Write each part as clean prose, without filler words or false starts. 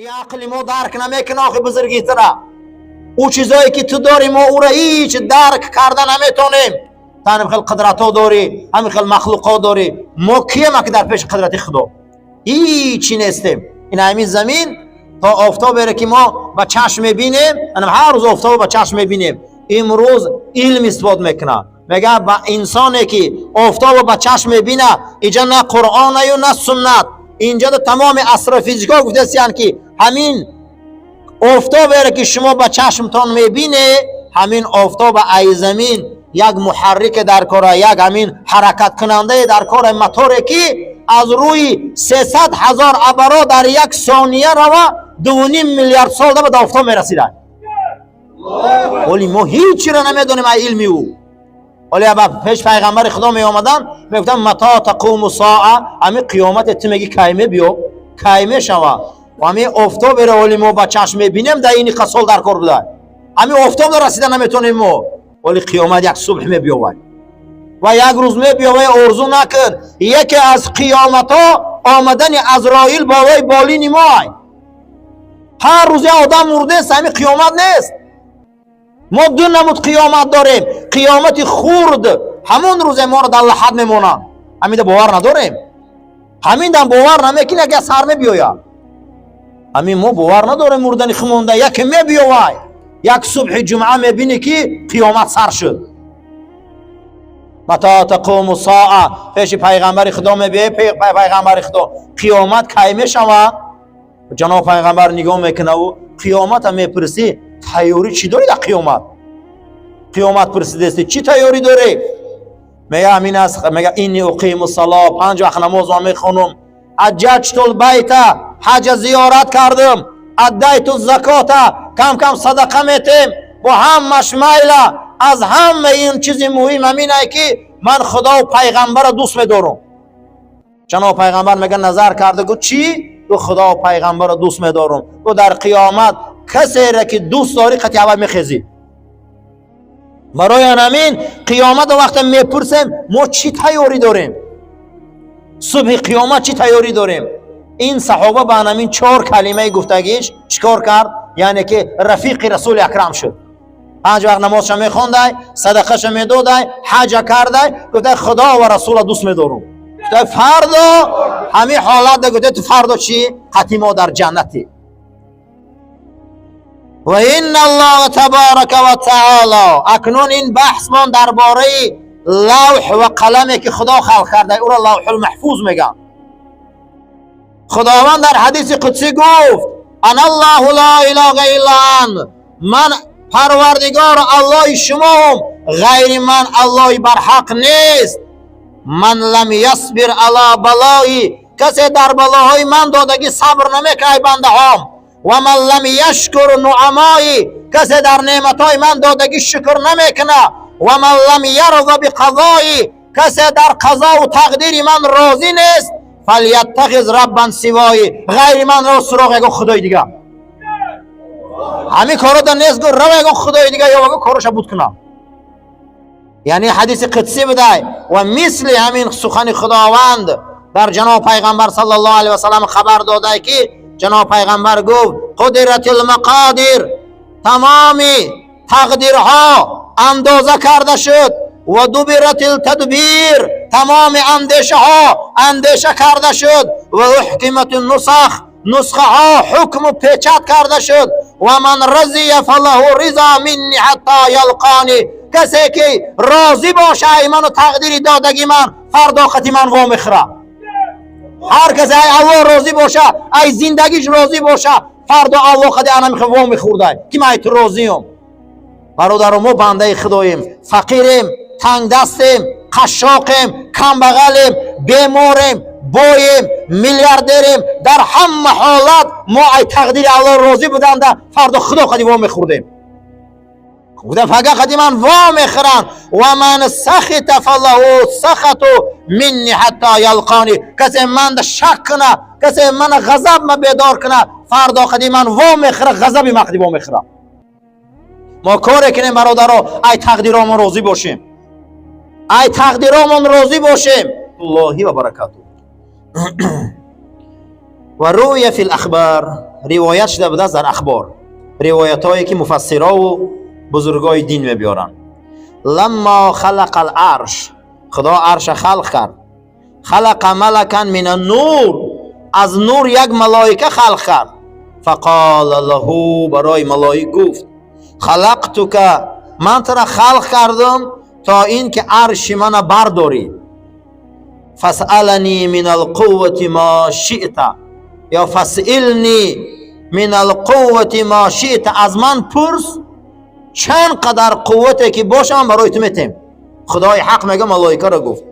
این عقل ما درک نمیکنه آخه بزرگی تره. او چیزایی که تو داری ما او را هیچ درک کردن نمیتونیم. تا همین خیلی قدرت ها داری، همین خیلی مخلوق ها داری. ما کیم که در پیش قدرت خدا هیچی نیستیم. این همین زمین تا آفتاب بره که ما با چشم ببینیم، هر روز آفتاب با چشم ببینیم. امروز علم اثبات میکنه، میگه با انسانی که آفتاب با چشم ببینه اینجا نه قرآن و نه سنت، اینجا تمام اسرار فیزیکا گفته سیان که همین آفتاب بره که شما با چشمتان میبینه، همین آفتاب ای زمین یک محرک در کاره، یک همین حرکت کننده در کاره موتوره که از روی 300,000 ابرا در یک ثانیه روا 2.5 میلیارد سال به آفتاب میرسیده. ولی ما هیچی را نمیدونیم از علمی او. ولی ابا پیش پیغمبر خدا می آمدن میگفتن متا تقوم الساعه، همین قیامت تو میگی کایمه بیو کایمه شوا و همین آفتاب را ولی ما با چشم میبینیم در این قسال در کار بوده. همین آفتاب را رسیدن نمیتونیم ما، ولی قیامت یک صبح میبیوه و یک روز میبیوه. ارزو نکن یکی از قیامت ها آمدن عزرائیل بالای بالین ما. هر روز آدم مرده است، همین قیامت نیست. ما دو نمود قیامت داریم، قیامت خورد همون روز ما رو در لحد میمونن، همین باور نداریم، همین دم باور نمیکنه که سر میبیوه. همین ما باور نداریم مردن خمونده یکی میبیوه، یک صبح جمعه میبینی که قیامت سر شد. متا تقوم الساعه پیش پیغمبر خدا میبیه، پیغمبر خدا قیامت کی میشوه؟ جناب پیغمبر نگاه میکنه و قیامت هم میپرسی تیاری چی داری در قیامت؟ قیامت پرسیده است چی تیاری داری؟ میگه همین است، میگه اینی اقیم الصلاه، 5 وقت نماز میخونم، حججت البیت، حج زیارت کردم، ادیت الزکات، کم کم صدقه میتیم، با همش میله از همه این چیز مهم همینه که من خدا و پیغمبر رو دوست میدارم. جناب پیغمبر میگه نظر کرده گفت چی؟ تو خدا و پیغمبر رو دوست میدارم. تو در قیامت کسی را که دوست داری قطعی اول میخیزی. برای همین قیامت وقت میپرسیم ما چی تیاری داریم؟ صبح قیامت چی تیاری داریم؟ این صحابه با همین 4 کلمه گفتگیش چیکار کرد؟ یعنی که رفیق رسول اکرم شد. 5 وقت نمازش میخونده، صدقهش میداده، حج کرده، گفته خدا و رسول دوست میدارم. گفته فردا همین حالت ده، گفته تو فردا چی؟ قطعی ما در جنتی. و این الله تبارک و تعالی، اکنون این بحث من درباره لوح و قلمی که خدا خلق کرده او را لوح المحفوظ میگن. خداوند در حدیث قدسی گفت انا الله لا اله الا انا، من پروردگار الله شما، غیر من الله برحق نیست. من لم یصبر علی بلایی، کسی در بلاهای من دادگی صبر نمیکنه بنده هم. و من لم یشکر نعمایی، کسی در نعمتهای من دادگی شکر نمیکنه. و من لم یرضى بقضایی، کسی در قضا و تقدیر من راضی نیست. فلیتخذ ربا سوایی، غیر من رو سراغ اگه خدای دیگه. همین کارو در نیست گو رو اگه خدای دیگه یا اگه کارش بود کنم. یعنی حدیث قدسی بده و مثل همین سخن خداوند در جناب پیغمبر صلی الله علیه و سلم خبر داده که جناب پیغمبر گفت قدرت المقادیر، تمامی تقدیرها اندازه کرده شد، و دبرت التدبیر، تمام اندیشه ها اندیشه کرده شد، و احکمت النسخ، نسخه ها حکم و پیچت کرده شد. و من رضی فله رضا منی حتی یلقانی، کسی که راضی باشه ایمان و تقدیری دادگی من فردا خطی من وام اخره. هر کسی الله راضی باشه، ای زندگیش راضی باشه، فردا الله خدای انا میخوام وام خورده که من تو راضیم. برادر ما بنده خداییم، فقیریم، تنگ دستیم، قشاقیم، کم بغلیم، بیماریم، بویم، میلیاردریم، در همه حالت ما ای تقدیر الله راضی بودند فردا خدا خدای وام خوردیم. خدا فقط خدای من وام خورن. و من سخط فله سخط منی حتی یلقانی، کسی من شک کنه، کسی من غضب ما بیدار کنه، فردا خدای من وام خوره، غضبی ما خدای وام خوره. ما کار کنیم برادرها ای تقدیرامون راضی باشیم، ای تقدیرامون راضی باشیم. اللهی و برکاته. و روی فی الاخبار، روایت شده بود در اخبار، روایت هایی که مفسرها و بزرگای دین میبیارن. لما خلق العرش، خدا عرش خلق کرد، خلق ملکا من النور، از نور یک ملائکه خلق کرد. فقال له، برای ملائکه گفت خلقتک، من ترا خلق کردم تا این که عرش من برداری. فاسألنی من القوة ما شئت، یا فاسئلنی من القوة ما شئت، از من پرس چند قدر قوته که باشم برای تو میتیم. خدای حق میگه ملائکه را گفت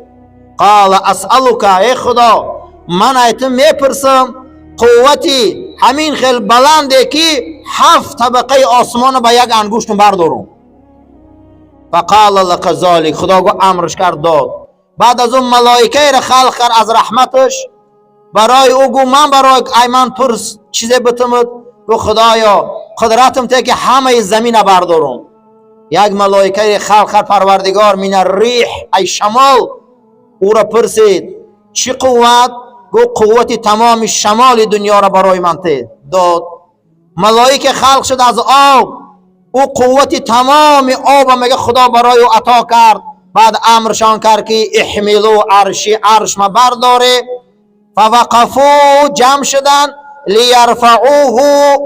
قال اسألک، ای خدا من ایتم میپرسم قوتی همین خیلی بلنده که 7 طبقه آسمان با یک انگشت بردارم. فقال لك ذلك، خدا گو امرش کرد داد. بعد از اون ملائکه را خلق کرد از رحمتش، برای او گو من برای ایمان پرس چیزی بتمد، گو خدایا قدرتم ته که همه زمین بردارم. یک ملائکه خلق کرد پروردگار من الریح، ای شمال. او را پرسید چی قوت؟ گو قوت تمام شمال دنیا را برای من ته داد. ملائکه خلق شد از آب، او قوت تمام آب میگه خدا برای او عطا کرد. بعد امرشان کرد که احملو عرشی، عرش ما برداره. فوقفو، جمع شدن، لیرفعوه،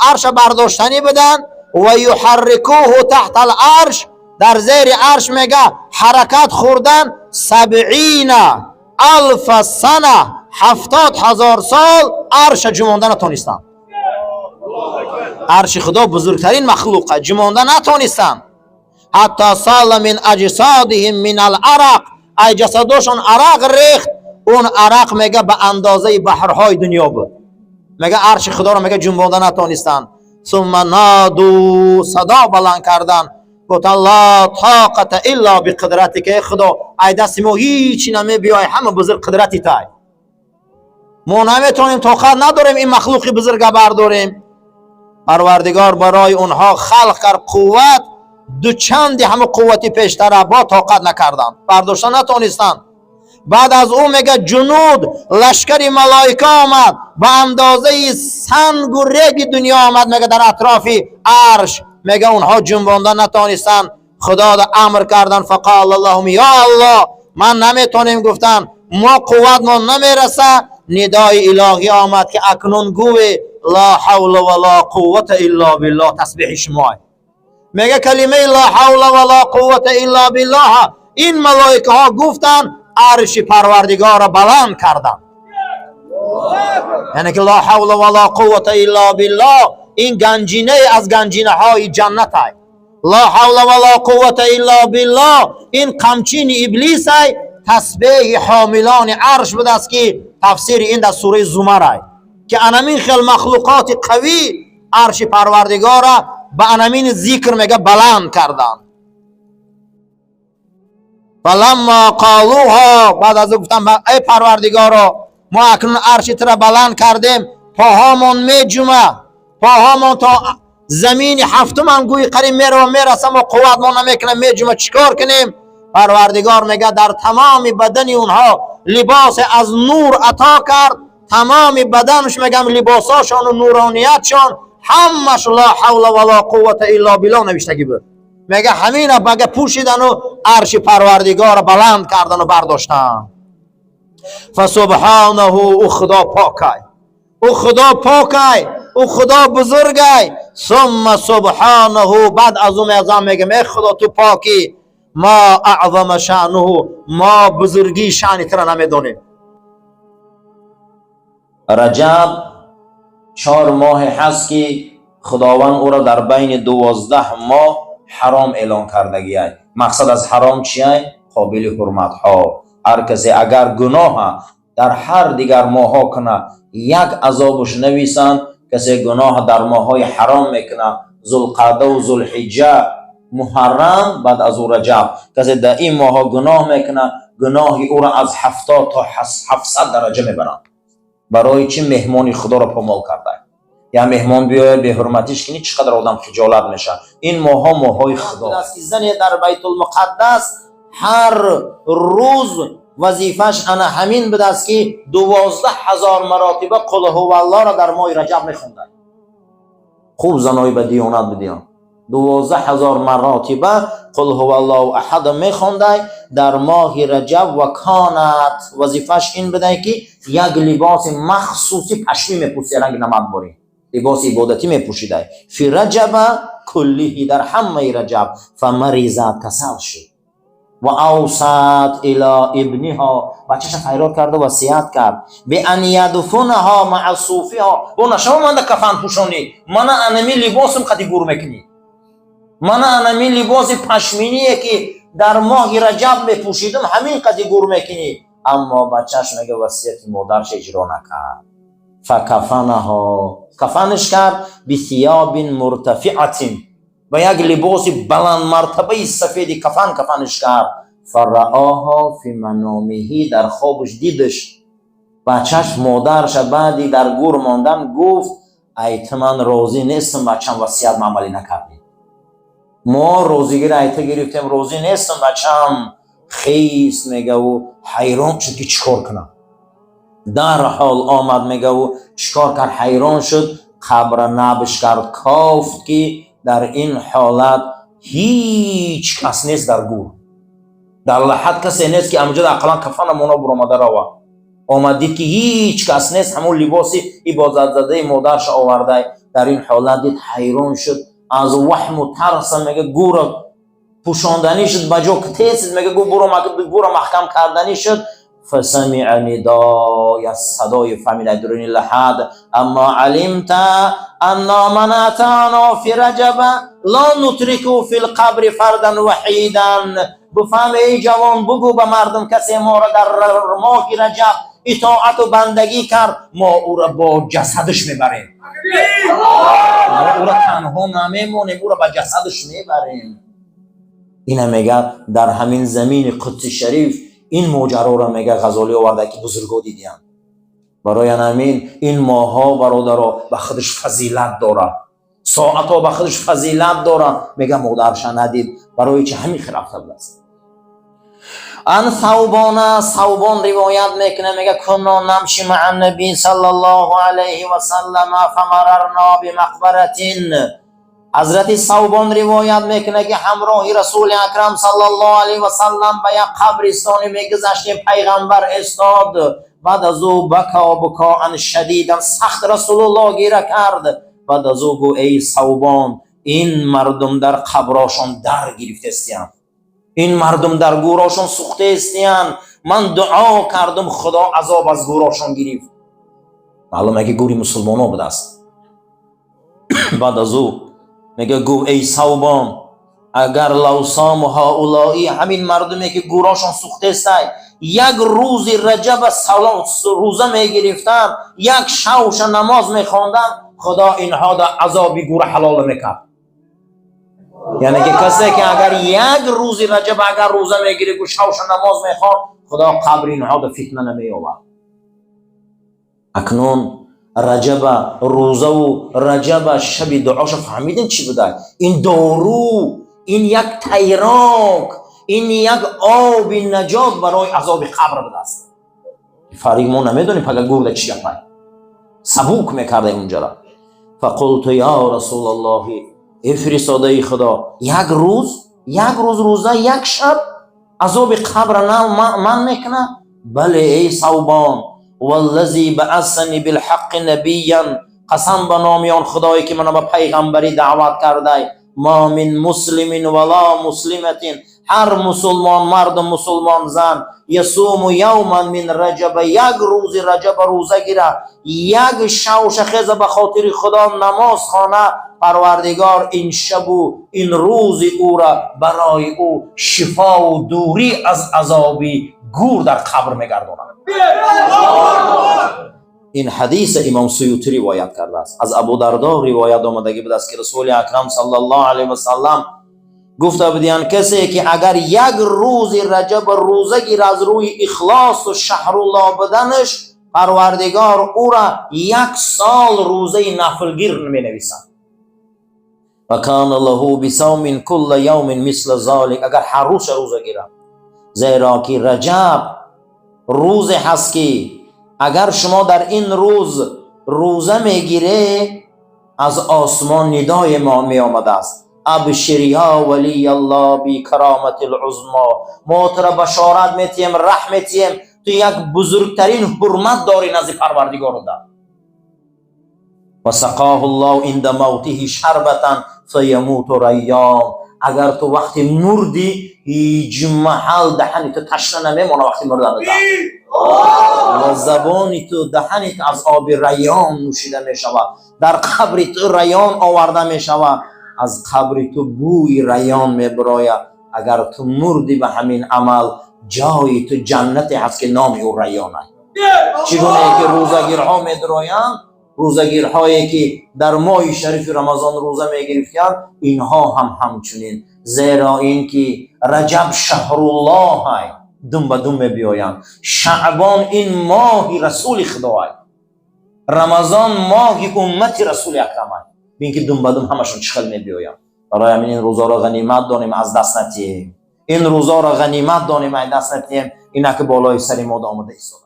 عرش برداشتنی بدن. و یحرکوه تحت العرش، در زیر عرش میگه حرکت خوردن 70,000 سنه، 70,000 سال عرش جمانده نتونستن. عرش خدا بزرگترین مخلوقه، جمانده نتونستن. حتی سال من اجسادهم من العرق، ای جسدشون عرق ریخت. اون عرق میگه به اندازه بحرهای دنیا بود. میگه عرش خدا رو میگه جنبانده نتونستن. ثم نادو، صدا بلند کردن، گفت لا طاقت الا بقدرتک، ای خدا ای دست ما هیچی نمیبیای، همه بزرگ قدرتی تای، ما نمیتونیم، طاقت نداریم این مخلوقی بزرگ برداریم. پروردگار برای اونها خلق کرد قوت دو چندی همه قوتی پیشتره، با طاقت نکردن، برداشتن نتونستن. بعد از او میگه جنود، لشکری ملائکه آمد به اندازه سنگ و ریگ دنیا آمد، میگه در اطراف عرش، میگه اونها جنباندن نتونستن. خدا دا امر کردن فقال اللهم، یا الله من نمیتونیم، گفتن ما قوت ما نمیرسه. ندای الهی آمد که اکنون گوی لا حول ولا قوت الا بالله، تسبیح شما. میگه کلمه لا حول ولا قوت الا بالله، این ملائکه ها گفتن عرش پروردگار را بلند کردن. یعنی که لا حول ولا قوت الا بالله این گنجینه از گنجینه های جنت های. لا حول ولا قوت الا بالله این قمچین ابلیس های، تسبیح حاملان عرش بود است که تفسیر این در سوره زمر های که انامین خیل مخلوقات قوی عرش پروردگار را به انامین ذکر میگه بلند کردن. فلما قالوها، بعد از گفتم ای پروردگارا ما اکنون عرش را بلند کردیم، پاهامون میجمه، پاهامون تا زمین هفتم هم گوی قریب میره و میرسم و قوت ما نمیکنه، میجمه، چیکار کنیم؟ پروردگار میگه در تمام بدن اونها لباس از نور عطا کرد، تمام بدنش میگم لباساشون و نورانیتشون همش لا حول ولا قوت الا بالله نوشتگی بود. میگه همین بگه پوشیدن و عرش پروردگار بلند کردن و برداشتن. فسبحانه، او خدا پاکای، او خدا پاکای، او خدا بزرگای. ثم سبحانه، بعد از اون میگم ای خدا تو پاکی، ما اعظم شأنه، ما بزرگی شأن تر نمیدونیم. رجب 4 ماه هست که خداوند او را در بین 12 ماه حرام اعلان کردگی است. مقصد از حرام چیه؟ قابل حرمت ها. هر کسی اگر گناه در هر دیگر ماه ها کنه یک عذابش نویسن، کسی گناه در ماه های حرام میکنه، ذوالقعده و ذوالحجه، محرم، بعد از او رجب، کسی در این ماه ها گناه میکنه، گناه او را از 70 تا 700 درجه میبرن. برای چی؟ مهمانی خدا را پامال کرده. یا مهمان بیاید به حرمتیش کنی چقدر آدم خجالت میشه. این ماها ماهای خدا است. زن در بیت المقدس هر روز وظیفش انا همین بود است که 12,000 مراتبه قل هو الله را در ماه رجب میخونده. خوب زنای به دیانت بدیان. 12,000 مراتبه قل هو الله احد میخونده در ماه رجب و کانت وظیفش این بوده که یک لباس مخصوصی پشمی میپوسید، رنگ نمدباری لباس عبادتی میپوشیده. فی رجب کلیه، در همه رجب. فمریضت، کسل شد. و اوصت الى ابنها، بچه‌ش خیرات کرد و وصیت کرد به ان یدفنها مع صوفها. و نشو من کفن پوشونی، من انمی لباسم قدی گور میکنی، من انمی لباس پشمینیه که در ماه رجب میپوشیدم همین قدی گور میکنی. اما بچه‌ش میگه وصیت مادرش اجرا نکرد. فکفنها، کفنش کرد بثیاب مرتفعه، با یک لباس بلند مرتبه سفید کفنش کرد. فرآها فی منامه، در خوابش دیدش. بچهش مادرش بعدی در گور ماندن گفت ایت من راضی نیستم بچم وصیت عملی نکردی، ما روزیگیر ایت گرفتیم راضی نیستم بچم. خیست میگه و حیران شد که چیکار کنم. در حال آمد میگه و چیکار کرد، حیران شد. قبر نبش کرد کافت که در این حالت هیچ کس نیست در گور، در لحد کسی نیست که امجد اقلا کفن مونا برامده روا. آمدید که هیچ کس نیست، همون لباسی عبادت زده مادرش آورده. در این حالت دید حیران شد، از وهم و ترس میگه گور پوشاندنی شد، بجا که تیز میگه گور محکم کردنی شد. فسمع ندای، از صدای فهمید در این لحد اما علمت انا من اتانا فی رجب لا نترکو فی القبر فردا وحیدا. بفهم ای جوان بگو به مردم کسی ما را در ماه رجب اطاعت و بندگی کرد ما او را با جسدش میبریم، ما او را تنها نمیمونیم، او را با جسدش میبریم. این میگه در همین زمین قدس شریف این ماجرا را میگه غزالی آورده که بزرگا دیدین. برای همین این ماها برادرها به خودش فضیلت داره، ساعتها به خودش فضیلت داره. میگه مادرش ندید برای چه همین خرافت است. ان ثوبان روایت میکنه میگه کنا نمشی مع النبی صلی الله علیه و سلم فمررنا بمقبرتین. حضرت ثوبان روایت میکنه که همراه رسول اکرم صلی الله علیه و سلم به یک قبرستانی میگذشتیم، پیغمبر استاد. بعد از او بکا شدیدا، سخت رسول الله گیره کرد. بعد از او گو ای ثوبان، این مردم در قبراشون در گرفته استیان، این مردم در گوراشون سوخته استیان. من دعا کردم خدا عذاب از گوراشون گرفت. معلومه که گوری مسلمان ها بوده است. بعد از او میگه گو ای ثوبان، اگر لو صام هؤلاء، همین مردمی که گوراشون سوخته است، یک روز رجب روزه میگرفتن، یک شوش نماز میخواندن، خدا اینها در عذابی گور حلال میکرد. یعنی که کسی که اگر یک روز رجب اگر روزه میگیره و شوش نماز میخوان، خدا قبر اینها در فتنه نمیآورد. اکنون رجب روزه و رجب شب دعاش فهمیدین چی بوده؟ این دارو، این یک تیراک، این یک آب نجات برای عذاب قبر بوده است. فرق ما نمیدونیم اگر گرده چی yapay سبوک میکرده اونجا را. فقلت یا رسول الله، ای فرستاده خدا، یک روز روزه، یک شب عذاب قبر من میکنه؟ بله ای ثوبان، والذی بعثنی بالحق نبیا، قسم به نام آن خدایی که منو به پیغمبری دعوت کرده، ما من مسلم ولا مسلمت، هر مسلمان مرد و مسلمان زن، یصوم یوما من رجب، یک روز رجب روزه گیره، یک شوش خیزه به خاطر خدا نماز خانه، پروردگار این شب و این روز او را برای او شفا و دوری از عذابی گور در قبر میگرداند. این حدیث امام سیوطی روایت کرده است. از ابو دردا روایت آمدگی بود است که رسول اکرم صلی الله علیه و سلم گفته بودند کسی که اگر یک روز رجب روزه گیر از روی اخلاص و شهر الله بدنش، پروردگار او را یک سال روزه نفلگیر می نویسد. و کان له بصوم کل یوم مثل ذلك، اگر هر روز روزه گیره، زیرا که رجب روز هست که اگر شما در این روز روزه میگیره از آسمان ندای ما می آمده است ابشری یا ولی الله بی کرامت العظما، ما تو را بشارت میتیم، رحمتیم، تو یک بزرگترین حرمت داری نزد پروردگار ده. و سقاه الله عند موته شربتا فیموت ریام، اگر تو وقتی مردی هیچ محل دهنی تو تشنه نمیمونه وقتی مردن ده، و زبانی تو دهنی از آب ریان نوشیده میشود، در قبر تو ریان آورده میشود، از قبر تو بوی ریان میبراید. اگر تو مردی به همین عمل جای تو جنتی هست که نام او ریان است. چگونه که روزگیرها میدرویند، روزگیرهایی که در ماه شریف رمضان روزه میگرفتند اینها هم همچنین، زیرا این که رجب شهر الله است، دم به دم بیایند. شعبان این ماه رسول خدا است، رمضان ماه امت رسول اکرم است، ببین که دم به دم همشون چخل میبیایند. برای همین این روزا را غنیمت دانیم، از دست ندیم. این روزا را غنیمت دانیم، از دست ندیم. اینا که بالای سر ما آمده ایستاده.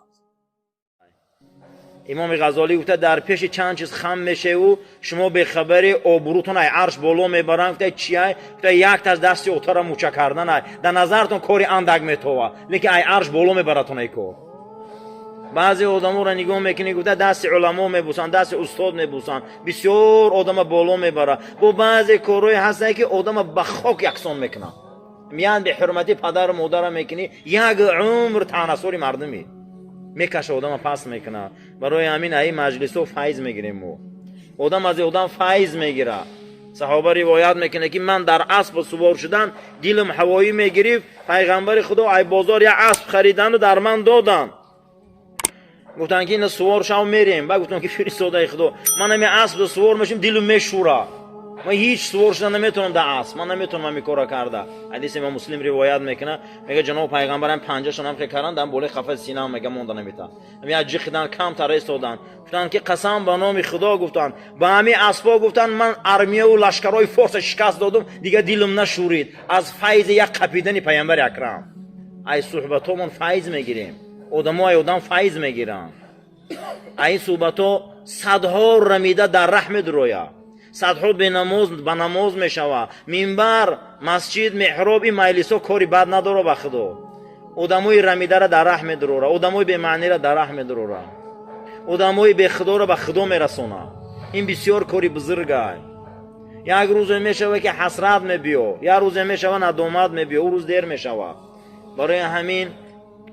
امام غزالی گفته در پیش چند چیز خم میشه و شما به خبر آبروتون ای عرش بالا میبرن. گفته چیه؟ گفته یک تا از دستی اوتر موچه کردن ای. در نظرتون کاری اندک میتوه، لیکن ای عرش بالا میبرتون ای کار. بعضی آدما را نگاه میکنی گفته دست علما میبوسن، دست استاد میبوسن، بسیار آدم بالا میبره. با بعضی کارهای هست که آدم به خاک یکسان میکنه. میان به حرمتی پدر و مادر میکنی، یک عمر تناسوری مردمی میکشه آدم پس میکنه. برای همین ای مجلسو فیض میگیریم و آدم از آدم فیض میگیره. صحابه روایت میکنه که من در اسب سوار شدن دلم هوایی میگرفت، پیغمبر خدا ای بازار یک اسب خریدن و در من دادن. گفتن که این سوار شو میریم. بعد گفتم که فرستاده خدا من همین اسب سوار میشم دلم میشوره، من هیچ سوار شدن نمیتونم در اسب، من نمیتونم همین کارا کرده. حدیث امام مسلم روایت میکنه، میگه جناب پیغمبرم پنجهشون هم کردن دم بالا قفس سینه میگه مونده نمیتا، همین اجی خدان کم تر ایستادن. گفتن که قسم به نام خدا، گفتن با همین اسبا گفتن من ارمیه و لشکرای فارس شکست دادم، دیگه دلم نشورید از فیض یک قپیدن پیغمبر اکرم. ای صحبتامون فیض میگیریم، آدمای آدم فیض میگیرن. ای صحبتو صدها رمیده در رحم درویا، صدها به نماز میشوه، منبر مسجد محراب این مجلسا کاری بد نداره به خدا. آدمای رمیده را در رحم دروره، آدمای به معنی را در رحم دروره، آدمای به خدا را به خدا میرسونه. این بسیار کاری بزرگ است. یک روز میشوه که حسرت میبیو، یک روز میشوه ندامت میبیو، او روز دیر میشوه. برای همین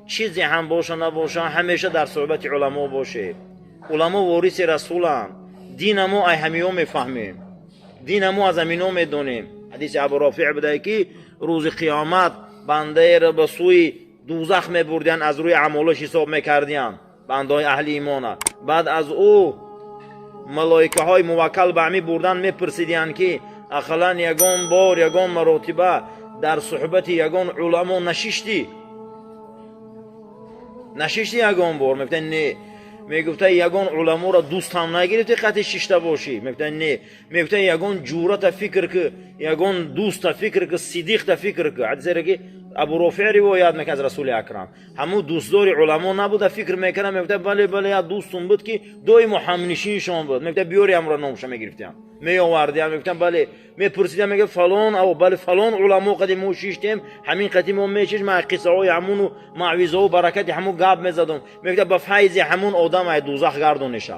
چیزی هم باشه نباشه همیشه در صحبت علما باشه. علما وارث رسولن، دین ما ای همیو میفهمیم، دین ما از همینو میدونیم. حدیث ابو رافع بوده که روز قیامت بنده را به سوی دوزخ میبردن، از روی اعمالش حساب میکردن بنده های اهل ایمان. بعد از او ملائکه های موکل به همی بردن میپرسیدن که اخلا یگان بار یگان مراتبه در صحبت یگان علما نشیشتی یگان بار؟ میگفتن نه. میگفته یگان علما را دوست هم نگرفتی خط شیشته باشی؟ میگفتن نه. میگفته یگان جورت فکر که، یگان دوست فکر که، صدیق فکر که. حدیث را که ابو رافع روایت میکنه از رسول اکرم، همون دوستدار علما نبوده، فکر میکنه. میگفته بله بله یا دوستون بود که دائم همنشین شما بود. میگفته بیاری امر نامش میگرفتم می آوردیم. میگفتم بله. میپرسیدم میگه فلان او بله فلان علما قدیم ما شیشتیم، همین قدیم ما میشش ما قصه های همون و معویزه و برکت همون گپ میزدم. میگفته به فیض همون آدم ای دوزخ گردونشه.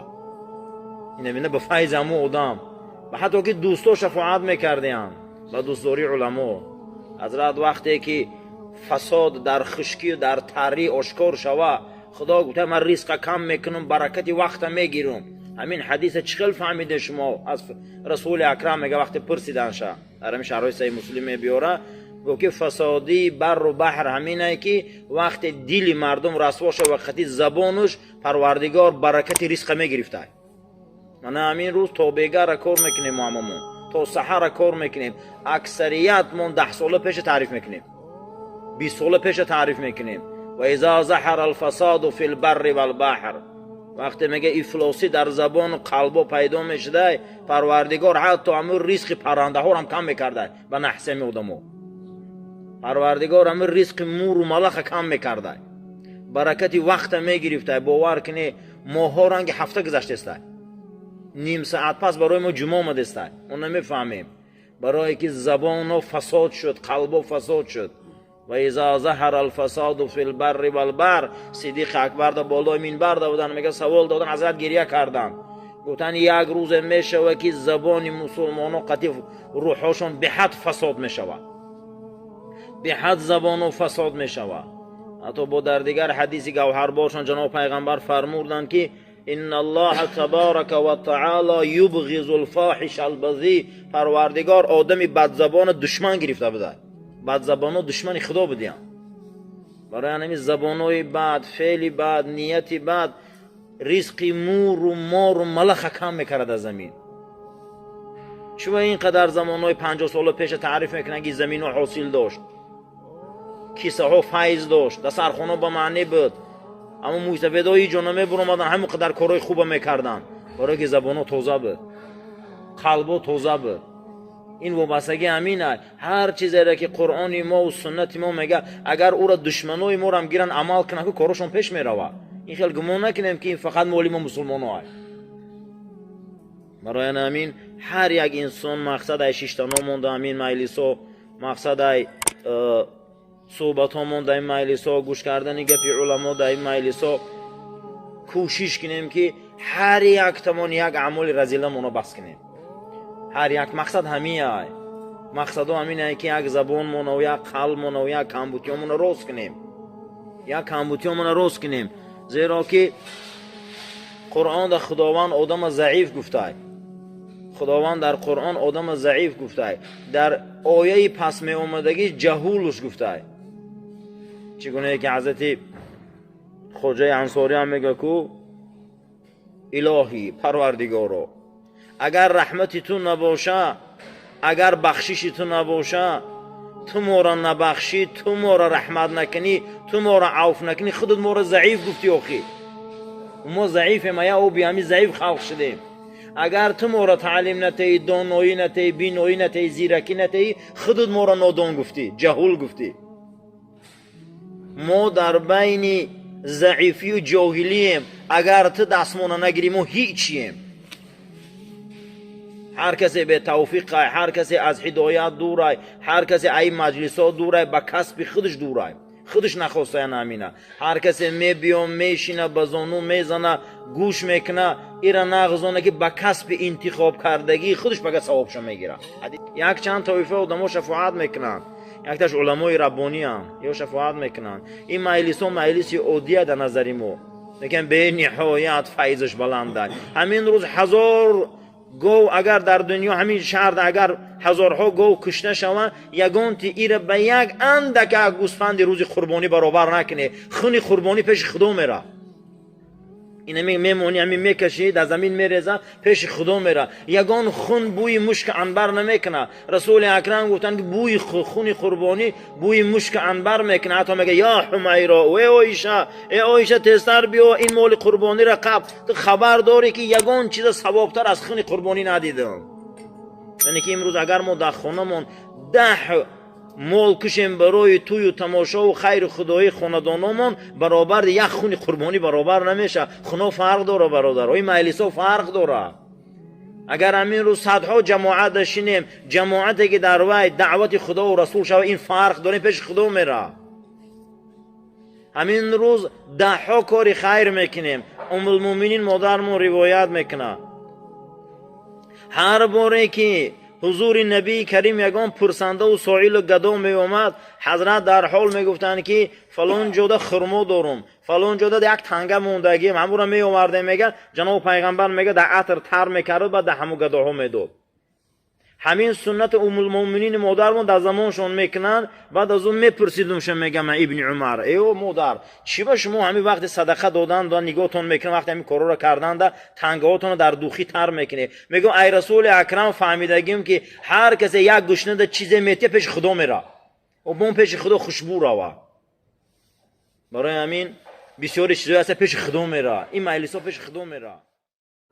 اینا میگه به فیض همون آدم. و حتی که دوستا شفاعت میکردن با دوستداری علما. حضرت وقتی که فساد در خشکی و در تری آشکار شوه، خدا گفته من رزق کم میکنم، برکت وقت میگیرم. همین حدیث چخل فهمیده شما از رسول اکرم؟ میگه وقتی پرسیدن شه در همین شرح صحیح مسلم بیاره، گفت که فسادی بر و بحر همینه که وقتی دل مردم رسوا شه، وقتی زبانش پروردگار برکت رزق میگرفته. من همین روز توبه‌گر را کار میکنیم، هممون تا سحر کار میکنیم. اکثریت من 10 سال پیش تعریف میکنیم، 20 سال پیش تعریف میکنیم. و اذا ظهر الفساد فی البر والبحر، وقتی میگه افلاسی در زبان و قلب پیدا میشده، پروردگار حتی همون رزق پرنده ها هم کم میکرده به نحسه آدمو. پروردگار همون رزق مور و ملخ کم میکرده. برکتی وقت میگرفته. باور کنی ماها رنگ هفته گذشته است، نیم ساعت پس برای ما جمعه آمده است، ما نمیفهمیم. برای که زبان فساد شد، قلب فساد شد. و اذا ظهر الفساد فی البر والبحر، صدیق اکبر در بالای منبر بودن، میگه سوال دادن، حضرت گریه کردن، گفتن یک روز میشوه که زبان مسلمانان قطعی روحشون به حد فساد میشوه، به حد زبان فساد میشوه. حتی با در دیگر حدیثی گوهربارشان جناب پیغمبر فرمودند که ان الله تبارک و تعالی یبغض الفاحش البذیء، پروردگار آدمی بد زبان دشمن گرفته بوده، بد زبان دشمن خدا بودن. برای همین زبانای بد، فعل بد، نیت بد رزق مور و مار و ملخ کم میکرد از زمین. چون اینقدر زمانای 50 سال پیش تعریف میکنن که زمین ها حاصل داشت، کیسه ها فیض داشت، دسترخوان به معنی بود، اما موسویدای جانمه برآمدن همون قدر کارهای خوب میکردن، برای که زبان ها تازه بود، قلب ها تازه بود. این وابستگی همینه. هر چیزی را که قرآن ما و سنت ما میگه، اگر او را دشمنای ما هم گیرن عمل کنن که کارشون پیش میروه. این خیلی گمان نکنیم که این فقط مولی ما مسلمان ها. برای همین هر یک انسان مقصد ای شیشتنا در همین مجلس ها، مقصد ای صحبت ها در این مجلس ها، گوش کردن گپ علما در این مجلس ها، کوشش کنیم که هر یک تمام یک عمل رذیله مونو بس کنیم. هر یک مقصد همینه، مقصد همینه که یک زبان مون و یک قلب مون و یک کمبودی مون روز کنیم، یک کمبودی مون روز کنیم. زیرا که قرآن در خداوند آدم ضعیف گفته، خداوند در قرآن آدم ضعیف گفته، در آیه پس می اومدگی جهولش گفته. چگونه که حضرت خواجه انصاری هم میگه که الهی پروردگارا، اگر رحمتی تو نباشه، اگر بخششی تو نباشه، تو ما را نبخشی، تو ما را رحمت نکنی، تو ما را عفو نکنی، خودت ما را ضعیف گفتی. آخی ما ضعیفیم یا او بی همی ضعیف خلق شدیم. اگر تو ما را تعلیم نتی، دانایی نتی، بینایی نتی، زیرکی نتی، خودت ما را نادان گفتی، جهول گفتی. ما در بین ضعیفی و جاهلیم. اگر تو دستمون نگیری ما هیچیم. هر کسی به توفیق، هر کسی از هدایت دوره، هر کسی ای مجلسات دوره، به کسب خودش دوره، خودش نخواسته نامینه. هر کسی می بیام میشینه بزانو میزنه گوش میکنه، ایرا نغزانه که به کسب انتخاب کردگی خودش بگه ثوابشو میگیره. یک چند طایفه آدمو شفاعت میکنن، یک تاش علمای ربانی هم یا شفاعت میکنن. این مجلس ها مجلس عادیه در نظر ما، لیکن به نهایت فیضش بلنده. همین روز 1000 گو اگر در دنیا همین شهر اگر هزارها گو کشته شوند، یگان تی ایره به یک اندک گوسفند روز قربانی برابر نکنه، خون قربانی پیش خدا میره. این میمونی همین میکشی در زمین میریزه پیش خدا میره. یگان خون بوی مشک عنبر نمیکنه. رسول اکرم گفتن که بوی خون قربانی بوی مشک عنبر میکنه. حتی میگه یا حمیرا و ای عایشه تستر بیا این مال قربانی را قبل. تو خبر داری که یگان چیز ثوابتر از خون قربانی ندیدم. یعنی که امروز اگر ما در خونمون 10 مال کشیم برای توی و تماشا و خیر خدایی خاندانمون، برابر یک خون قربانی برابر نمیشه. خونه فرق داره برادر، این مجلس‌ها فرق داره. اگر همین روز صدها جماعت داشتیم، جماعتی که در وای دعوت خدا و رسول شوه، این فرق داره پیش خدا میره. همین روز 10 کاری خیر میکنیم. ام المؤمنین مادرمون روایت میکنه هر باره که حضور نبی کریم یگان پرسنده و سائل و گدا می اومد، حضرت در حال می گفتند که فلان جاده خرما دارم، فلان جاده یک تنگه موندگی، همون را می آورده. میگه جناب پیغمبر میگه در عطر تر میکرد بعد در همو گداها میداد. همین سنت ام المؤمنین مادرمون در زمانشون میکنن. بعد از اون میپرسیدمشون، میگم من ابن عمر، ایو مادر چی با شما همین وقت صدقه دادن و نگاهتون میکنه، وقتی همین کارا رو کردن ده تنگهاتون در دوخی تر میکنه. میگم ای رسول اکرم فهمیدگیم که هر کسی یک گشنه چیزی میته پیش خدا میره و بون پیش خدا خوشبو روه. برای همین بسیار چیزایی هست پیش خدا میره، این مجلس‌ها پیش خدا میره.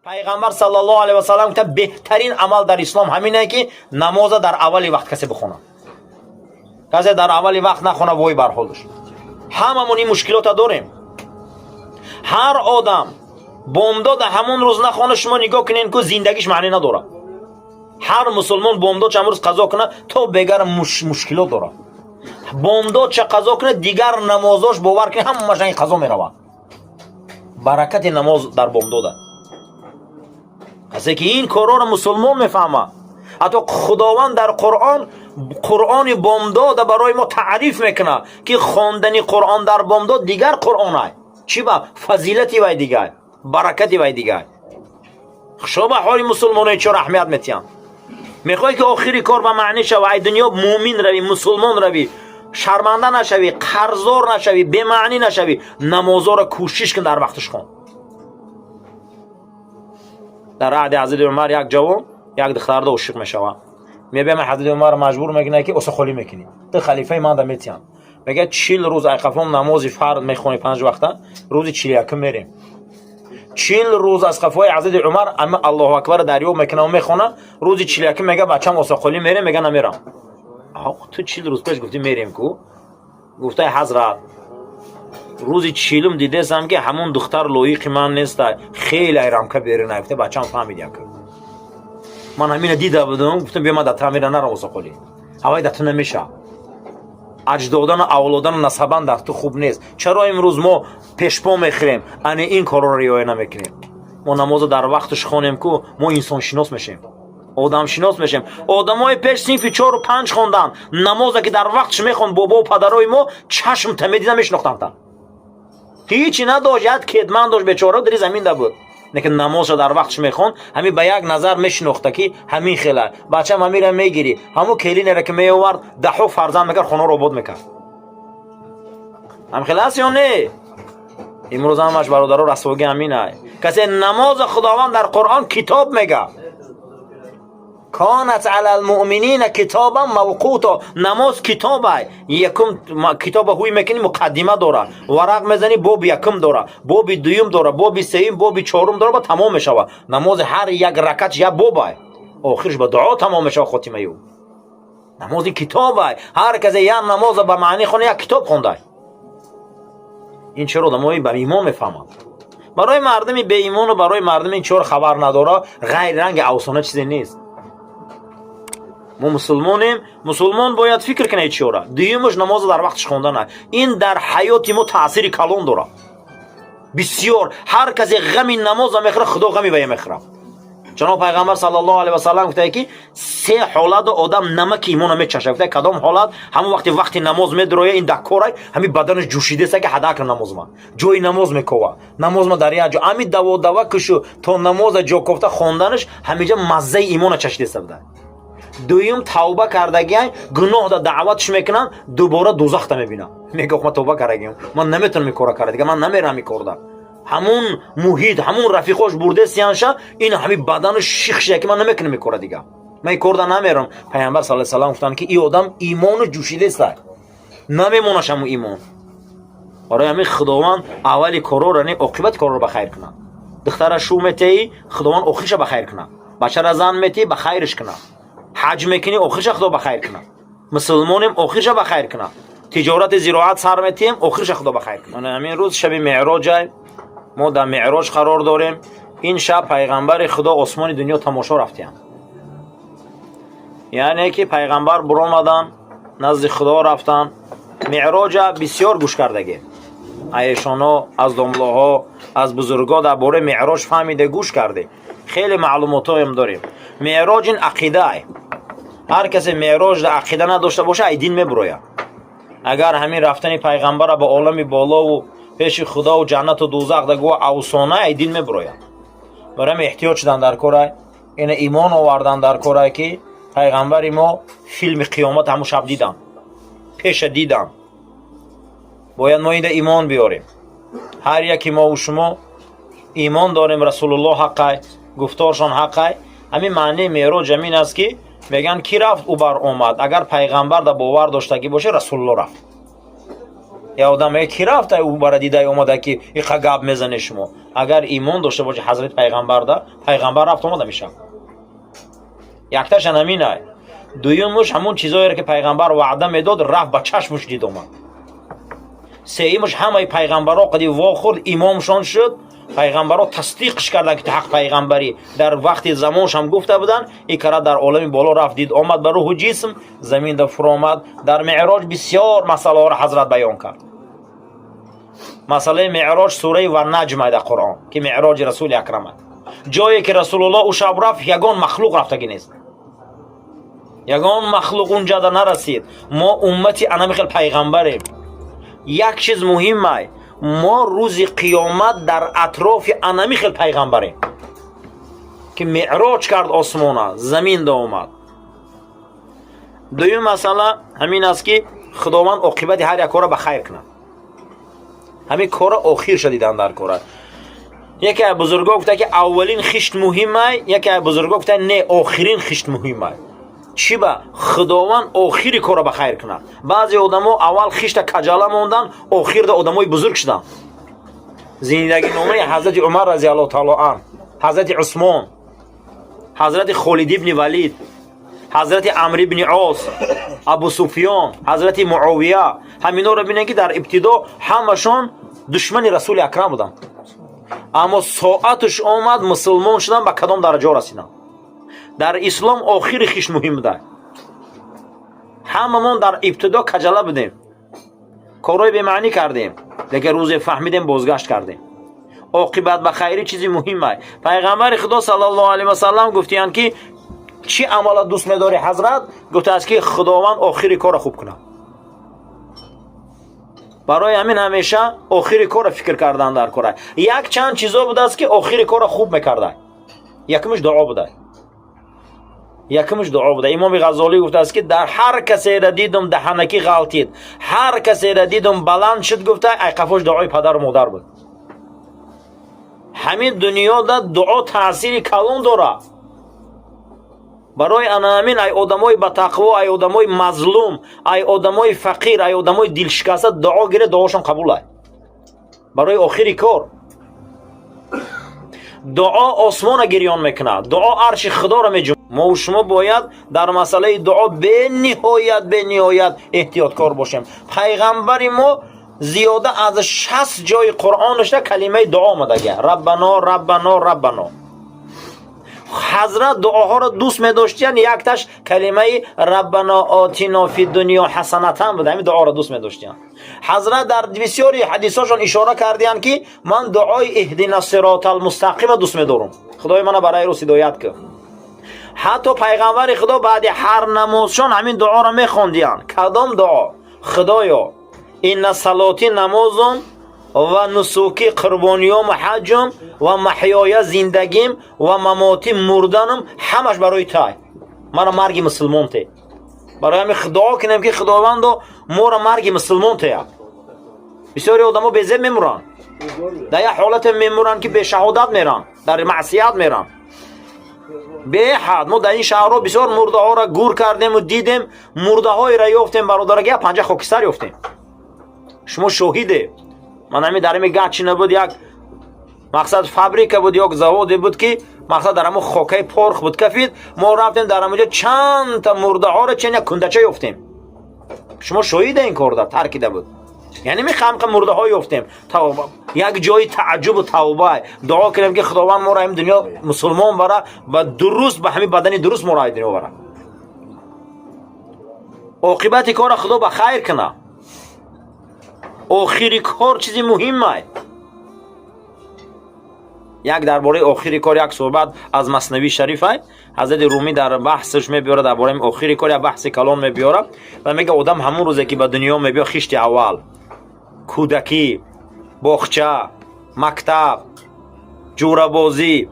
پیغمبر صلی الله علیه و سلم گفته بهترین عمل در اسلام همینه که نماز در اولی وقت کسی بخونه. کسی در اولی وقت نخونه وای بر حالش. هممون این مشکلات داریم. هر آدم بامداد همون روز نخونه شما نگاه کنین که زندگیش معنی نداره. هر مسلمان بامداد چه روز قضا کنه تا بگر مشکلات داره. بامداد چه قضا کنه دیگر نمازاش باور کنه همه مشان قضا میروه. برکت نماز در بامداده. کسی که این کارا رو مسلمان میفهمه. حتی خداوند در قرآن بامداد برای ما تعریف میکنه که خواندن قرآن در بامداد دیگر قرآن است. چی با فضیلتی وای دیگر، برکتی وای دیگر. شما حال مسلمانای چرا اهمیت میتین؟ میخوای که آخری کار به معنی شوی دنیا مومن روی، مسلمان روی، شرمنده نشوی، قرضدار نشوی، به معنی نشوی، نمازا را کوشش کن در وقتش خوان. در عهد حضرت عمر یک جوان یک دختر را عاشق میشوه، میبینه حضرت عمر مجبور میکنه که اسخولی میکنی، تو خلیفه من ده میتین. میگه 40 روز ایقافم نماز فرض میخونی 5 وقته، روزی 41 میریم. 40 روز از خفای حضرت عمر اما الله اکبر دریو میکنه و میخونه، روزی 41 میگه بچه‌م اسخولی میره، میگه نمیرم. تو 40 روز پیش گفتی میریم کو؟ گفته حضرت روزی 40 دیدم که همون دختر لایق من نیست، خیلی ایرام که بیرون نگفته بچه‌م فهمیدم که من همین دیده بودم، گفتم بیا ما در تعمیر نرم اسخولی. هوای دت نمیشه. اجدادان اولادان نسبان در تو خوب نیست. چرا امروز ما پیشپا میخریم یعنی این کارا رو رعایت نمیکنیم؟ ما نماز در وقتش خوانیم که ما انسان شناس میشیم، آدم شناس میشیم. آدمای پیش صنف 4 و 5 خوندن، نماز که در وقتش میخوان بابا و پدرای ما چشم تمیدیدن میشناختن تا هیچی نداشت، یاد کدمان داشت بیچاره در زمین ده بود، لیکن نماز در وقتش میخوان همین به یک نظر میشناخته که همین خیلی بچه‌م همین میگیری، همون کلین را که میآورد 10 فرزند میکرد خونه رو آباد میکرد. هم خلاص یا نه؟ امروز همش برادرها رسوایی همینه. کسی نماز خداوند در قرآن کتاب میگه کانت علی المؤمنین کتابا موقوتا، نماز کتابه. یکم کتاب هوی میکنی مقدمه داره، ورق میزنی باب یکم داره، باب دویم داره، باب سوم، باب چهارم داره، با تمام میشه. نماز هر یک رکعت یک بابه، آخرش با دعا تمام میشه خاتمه او. نماز کتابه، هر کسی یک نماز به معنی خونه یک کتاب خونده. این چرا آدمایی به ایمان میفهمند؟ برای مردمی به ایمان و برای مردمی این چرا خبر نداره غیر رنگ افسانه چیزی نیست. ما مسلمانیم، مسلمان باید فکر کنه چیوره. دیمش نماز در وقتش خوندن، این در حیات ما تاثیر کلان داره بسیار. هر کسی غمی نماز میخوره خدا غمی وی میخوره. جناب پیغمبر صلی الله علیه و سلم گفته که 3 حالت آدم نمک ایمان میچشه. گفته کدام حالت؟ همون وقتی نماز میدروه این دکوره همین بدنش جوشیده است که هدک نماز ما جای نماز میکوه، نماز ما در یک جا همین دوا کشو تا نماز جا کوفته خوندنش همینجا مزه ایمان چشیده است. دویم توبه کردگی گناه دا دعوتش میکنن، دوباره دوزخ تا میبینه، میگه من توبه کردگیم، من نمیتونم میکوره کرد دیگه، من نمیرم میکردم. همون محیط همون رفیقاش برده سیانشه این همین بدنش شیخشه که من نمیکنم میکوره دیگه، من کردن نمیرم. پیامبر صلی الله علیه و آله گفتن که این آدم ایمان جوشیده است، نمیمونش همون ایمان. برای همین خداوند اولی کارو رنی عاقبت کارو رو بخیر کنه. دختر شومتی خداوند آخرش بخیر کنه، بچه را زن میتی بخیرش کنه، حج میکنی آخرش خدا بخیر کنه، مسلمانیم آخرش بخیر کنه، تجارت زراعت سر میتیم آخرش خدا بخیر کنه. همین روز شب معراج، ما در معراج قرار داریم. این شب پیغمبر خدا آسمان دنیا تماشا رفتیم، یعنی که پیغمبر برآمدن نزد خدا رفتن. معراج بسیار گوش کردگی ایشانا از داملاها از بزرگا درباره معراج فهمیده گوش کرده، خیلی معلومات هم داریم. معراج این عقیده ای، هر کسی معراج در عقیده نداشته باشه ای دین میبروید. اگر همین رفتن پیغمبر به عالم بالا و پیش خدا و جنت و دوزخ دگو افسانه ای دین میبروید. برای احتیاط شدن در کار این ایمان آوردن در کار که پیغمبر ما فیلم قیامت همون شب دیدن، پیش دیدن. باید ما این ایمان بیاریم. هر یکی ما و شما ایمان داریم رسول الله حقه، گفتارشان حقه. همین معنی معراج همین است که میگن کی رفت او بر اومد. اگر پیغمبر در باور داشتگی باشه رسول الله رفت. یا آدم میگه کی رفت او بر دیده اومده که این گپ میزنه شما. اگر ایمان داشته باشه حضرت پیغمبر ده، پیغمبر رفت اومده میشه. یکتاش همینه. دویمش همون چیزایی که پیغمبر وعده میداد رفت با چشمش دید اومد. سیمش همه پیغمبرها قدی واخورد امامشان شد، پیغمبرها تصدیقش کردن که حق پیغمبری در وقت زمانش هم گفته بودن. این کار در عالم بالا رفت دید آمد بر روح و جسم زمین در فرو آمد. در معراج بسیار مسئله ها را حضرت بیان کرد. مسئله معراج سوره و نجم در قرآن که معراج رسول اکرم، جایی که رسول الله او شب رفت یگان مخلوق رفتگی نیست، یگان مخلوق اونجا در نرسید. ما امتی انمیخل پیغمبریم. یک چیز مهمه، ما روز قیامت در اطراف انمیخل پیغمبریم که معراج کرد آسمانه زمین دا اومد. دویم مسئله همین است که خداوند عاقبت هر یک کار به خیر کنه. همین کار آخر شدیدن در کار. یکی از بزرگا گفته که اولین خشت مهمه، یکی از بزرگا گفته نه آخرین خشت مهمه. چی با خداوند آخری کار به خیر کنه. بعضی آدما اول خشت کجاله موندن، آخر ده آدمای بزرگ شدن. زندگی نامه حضرت عمر رضی الله تعالی عنه، حضرت عثمان، حضرت خالد ابن ولید، حضرت عمرو ابن عاص، ابو سفیان، حضرت معاویه، همینا رو ببینید که در ابتدا همشون دشمن رسول اکرم بودن، اما ساعتش آمد مسلمان شدن به کدام درجه رسیدن. در اسلام آخر خیش مهم بوده. هممون در ابتدا کجله بودیم، کارهای به معنی کردیم، لیکن روز فهمیدیم بازگشت کردیم. عاقبت به خیری چیزی مهمه. پیغمبر خدا صلی الله علیه و سلم گفتیان که چی عمل دوست می‌داری حضرت؟ گفته است که خداوند آخری کار خوب کنه. برای همین همیشه آخری کار فکر کردن در کار. یک چند چیزا بوده است که آخری کار خوب می‌کرده. یکمش دعا بوده. امام غزالی گفته است که در هر کسی را دیدم دهنکی غلطید، هر کسی را دیدم بلند شد گفته ای قفاش دعای پدر و مادر بود. همین دنیا در دعا تاثیر کلان داره. برای همین ای آدمای با تقوا، ای آدمای مظلوم، ای آدمای فقیر، ای آدمای دلشکسته دعا گیره، دعاشون قبول است. برای آخری کار دعا آسمان گریان میکنه، دعا عرش خدا را میجنبه. ما و شما باید در مسئله دعا به نهایت احتیاطکار باشیم. پیغمبر ما زیاده از 60 جای قرآن داشته کلمه دعا آمده، ربنا ربنا ربنا. حضرت دعاها را دوست می داشتن، یک تاش کلمه ربنا آتینا فی دنیا حسنتا بود، همین دعا را دوست می داشتن. حضرت در بسیاری حدیثاشون اشاره کردیان که من دعای اهدنا الصراط المستقیم دوست می دارم، خدای من برای رو هدایت کن. حتی پیغمبر خدا بعد هر نمازشون همین دعا را می خوندیان. کدام دعا؟ خدایا این صلاتی نمازم و نسوکی قربانیام و حجم و محیای زندگیم و مماتی مردنم همش برای تای، مرا مرگ مسلمان ته. برای همین دعا کنیم که خداوندو ما را مرگ مسلمان ته. بسیاری آدما به زب میمورن، در یک حالت میمورن که به شهادت میرن، در معصیت میرن. به حد ما در این شهرها بسیار مرده ها را گور کردیم و دیدیم، مرده های را یافتیم برادرگی 50 خاکستر یافتیم. شما شاهیده. من همین در همین گچی نبود، یک مقصد فابریک بود، یک زواد بود که مقصد در همون خاکای پرخ بود کفید. ما رفتیم در همونجا چند تا مرده ها را چند یک کندچه یافتیم. شما شاهیده این کار ترکیده بود. یعنی می خمق مرده ها یافتیم. توبه، یک جای تعجب و توبه. دعا کنیم که خداوند ما را این دنیا مسلمان بره و درست به همین بدن درست ما را این دنیا بره. عاقبت کار خدا به خیر کنه. آخری کار چیزی مهمه. یک درباره آخری کار یک صحبت از مثنوی شریفه. حضرت رومی در بحثش میبیاره درباره آخری کار، یک بحث کلام میبیاره و میگه آدم همون روزی که به دنیا میبیاد خشت اول، کودکی، باغچه، مکتب، جوربازی،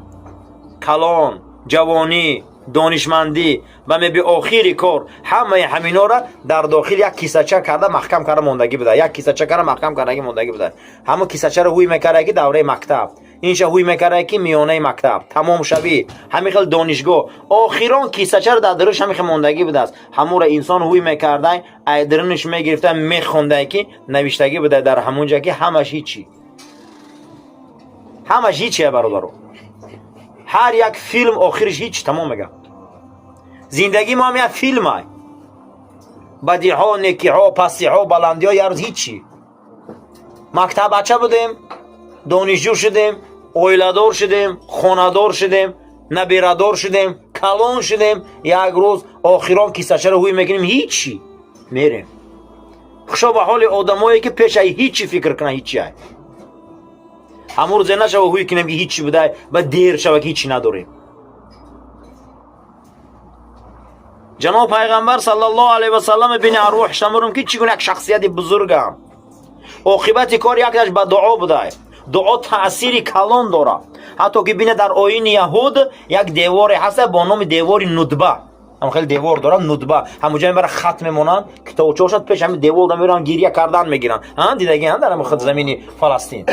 کلان، جوانی، دانشمندی و میبی آخری کار، همه همینا را در داخل یک کیسه‌چه کرده محکم کرده موندگی بوده. یک کیسه‌چه کرده محکم کرده موندگی بوده. همه کیسه‌چه رو هوی میکرده که دوره مکتب، اینجا هوی میکرده که میانه مکتب، تمام شبی همین خیل دانشگاه، آخران کیسه‌چه رو در درش همین خیل موندگی بوده است. همون را انسان هوی میکرده، ایدرنش میگرفته، میخونده که نوشتگی بوده در همونجا که همش هیچی، همش هیچیه برادرو. هر یک فیلم آخرش هیچ، تمام میگه. زندگی ما هم یک فیلم های، بدی ها، نیکی ها، پسی ها، بلندی ها، یه روز هیچی. мактабача будем, донишҷӯ шудем, оиладор шудем, хонадор шудем, набирадор шудем, калон шудем, як рӯз охирон кисачаро ҳуй мекунем, ҳичи мерем. хушо ба ҳоли одамое ки пешаи ҳичи фикр кунанд, ҳичи ай ҳамун рӯзе нашава ҳуй кунем ки ҳичи будай, ба дер шава ки ҳичи надорем. ҷаноб пайғамбар саллаллоҳу алайҳи васаллам бини арвоҳ шамурам ки чӣ гуна як шахсияти бузургам. оқибати кор якаш ба дуо будай. дуо таъсири калон дора. ҳатто ки бина дар оини яҳуд як деворе ҳаста бо номи девори нудба. ҳам хеле девор дора, нудба. ҳамун ҷо мебаранд хат мемонанд, китобча бошад пеш ҳамин девор мебаранд гирия кардан мегиранд. Дидагианд дар ҳамин замини Фаластин.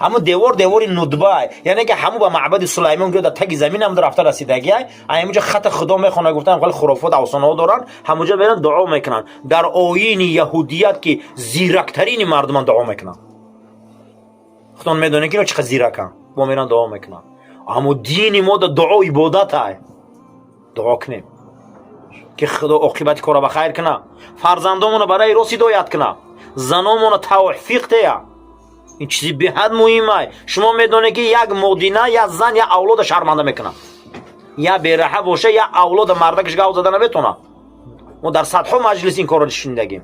ҳамун девори нудба, яъне ки ҳамун ба маъбади Сулаймон ки дар таги замин ҳам рафта расидаги, ҳаминҷо хат худо мехонанд, гуфтанд хеле хурофот афсонаҳо доранд, ҳамунҷо меранд дуо мекунанд. дар оини яҳудият ки зирактарини мардуман дуо мекунанд. худон медонед ки чӣ қадр зираканд, бо меранд дуо мекунанд. аммо дини мо дуо ибодат ай. дуо кунем ки худо оқибати кора ба хайр куна, фарзандонро барои рост ҳидоят куна, занонро тавфиқ тея. ин чизи беҳад муҳим ай. шумо медонед ки як модина, як зан, як авлода шарманда мекунад. я бераҳа боша, я авлода мардакаш гав зада наметона. мо дар садҳо маҷлис ин корро шунидагим.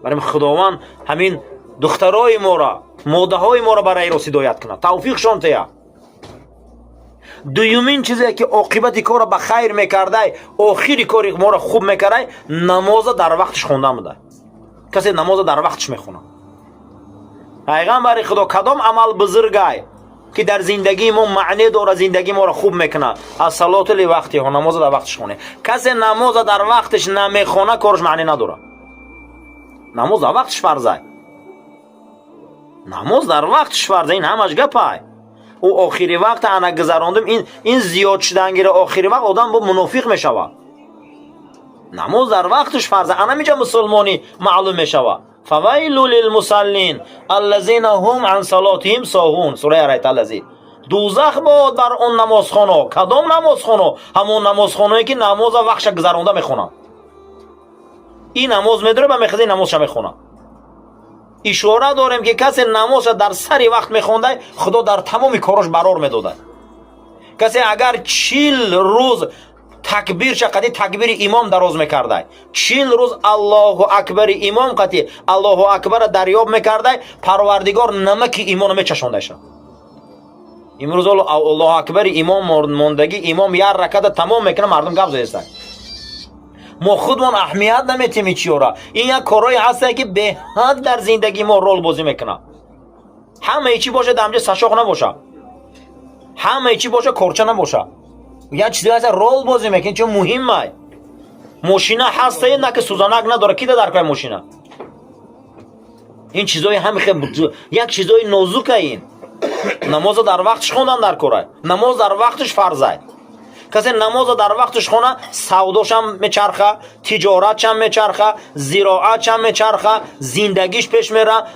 барои худованд ҳамин духтарои моро, модаҳои моро барои рост ҳидоят кунад, тавфиқшон тея. дуюмин чизе ки оқибати корро ба хайр мекардай, охири кори моро хуб мекардай, намоза дар вақташ хондан будай. касе намоза дар вақташ мехонад. пайғамбари худо кадом амал бузургай ки дар зиндагии мо маъне дора, зиндагии моро хуб мекунад. as-салоту ли вақтиҳа, намоза дар вақташ хоне. касе намоза дар вақташ намехона, корш маъне надора. намоз дар вақташ фарзай. намоз дар вақташ фарзай, ин ҳамаш гапай. او آخری وقت انا گذراندم، این زیاد شدنگیر آخری وقت آدم با منافق میشود. نماز در وقتش فرضه. انا میگم مسلمانی معلوم میشود. فویل للمصلین الذین هم عن صلاتهم ساهون. سوره آیت الذی. دوزخ باد بر اون نمازخونا. کدام نمازخونا؟ همون نمازخونایی که نماز وقتش گذرانده میخونن. این نماز میداره به مخزی نمازش میخونه. ишора дорем ки касе намоза дар сари вақт мехондай, худо дар тамоми корош барор медодад. касе агар 40 рӯз такбир шақади такбири имом дароз мекардай, 40 рӯз аллоҳу акбари имом қати аллоҳу акбара дарёб мекардай, парвардигор намаки имоно мечашондайша. имрӯз аллоҳу акбари имом мондаги, имом як раката тамом мекуна, мардум гап зоистанд. мо худмон аҳамият наметем чиёра. ин як корое ҳастае ки беҳад дар зиндагии мо рол бозӣ мекунад. ҳамаи чӣ боша дамҷа сашоқ набоша, ҳамаи чӣ боша корча набоша, як чизе ҳаста рол бозӣ мекунад. чун муҳимай. мошина ҳастае на ки сӯзанак надора, ки дар мошина. ин чизои як чизои нозукай. ин намоза дар вақташ хондан дар корай. намоз дар вақташ фарзай. касе намоза дар вақташ хона, савдошам мечарха, тиҷоратшам мечарха, зироатшам мечарха, зиндагиш пеш мера.